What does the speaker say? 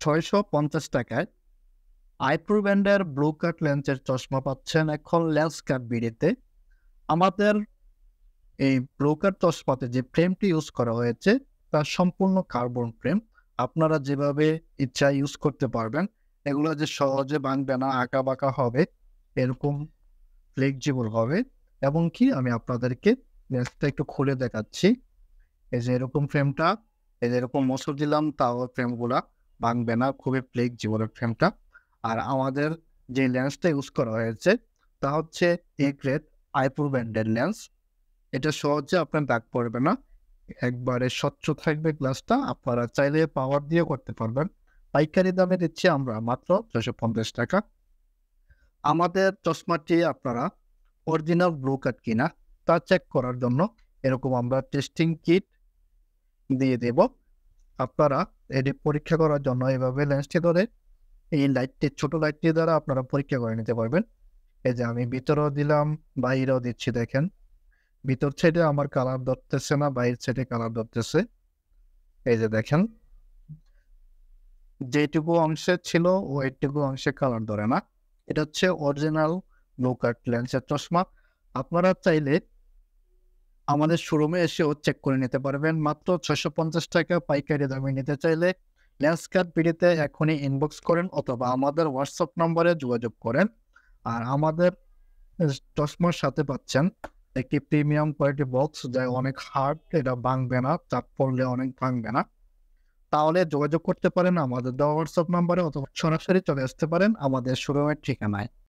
৳৬৫০ আইপ্রো ব্র্যান্ডের ব্লু কাট লেন্সের চশমা পাচ্ছেন এখন লেন্সকার্ট বিডিতে। আমাদের এই ব্লু কাট চশমাতে যে ফ্রেমটি ইউজ করা হয়েছে তা সম্পূর্ণ কার্বন ফ্রেম। আপনারা যেভাবে ইচ্ছা ইউজ করতে পারবেন। এগুলো যে সহজে ভাঙবে না, আঁকা-বাঁকা হবে, এরকম ফ্লেক্সিবল হবে এবং কি আমি আপনাদেরকে লেন্সটা একটু খুলে দেখাচ্ছি। এই যে এরকম ফ্রেমটা, এই যে এরকম মোচড় দিলাম তাও ফ্রেমগুলা ভাঙবে না, খুবই ফ্লেক্সিবল ফ্রেমটা। আর আমাদের যে লেন্সটা ইউজ করা হয়েছে তা হচ্ছে এ গ্রেড আইপ্রো ব্র্যান্ডের লেন্স। এটা সহজে আপনার দাগ পড়বে না, একবারে স্বচ্ছ থাকবে গ্লাসটা। আপনারা চাইলে পাওয়ার দিয়ে করতে পারবেন। পাইকারি দামে দিচ্ছি আমরা মাত্র ৳৬৫০। আমাদের চশমাটি আপনারা অরিজিনাল ব্লু কাট কিনা তা চেক করার জন্য এরকম আমরা টেস্টিং কিট দিয়ে দেব। আপনারা এটি পরীক্ষা করার জন্য এভাবে লেন্সটি ধরে এই লাইটটি, ছোট লাইটটি দ্বারা আপনারা পরীক্ষা করে নিতে পারবেন। এই যে আমি ভিতরেও দিলাম, বাইরেও দিচ্ছি দেখেন। ভিতর সাইডে আমার কালার ধরতেছে না, বাইরের সাইডে কালার ধরতেছে। এই যে দেখেন, যেটুকু অংশে ছিল ওইটুকু অংশে কালার ধরে না। এটা হচ্ছে অরিজিনাল ব্লু কাট লেন্সের চশমা। আপনারা চাইলে আমাদের শোরুমে এসেও চেক করে নিতে পারবেন। মাত্র ৳৬৫০ পাইকারি দামে নিতে চাইলে লেন্সকার্ট বিডিতে এখনই ইনবক্স করেন অথবা আমাদের হোয়াটসঅ্যাপ নম্বরে যোগাযোগ করেন। আর আমাদের চশমার সাথে পাচ্ছেন একটি প্রিমিয়াম কোয়ালিটি বক্স, যা অনেক হার্ড, এটা ভাঙবে না, চাপ পড়লে অনেক ভাঙবে না। তাহলে যোগাযোগ করতে পারেন আমাদের দেওয়া হোয়াটসঅ্যাপ নম্বরে অথবা সরাসরি চলে আসতে পারেন আমাদের শোরুমের ঠিকানায়।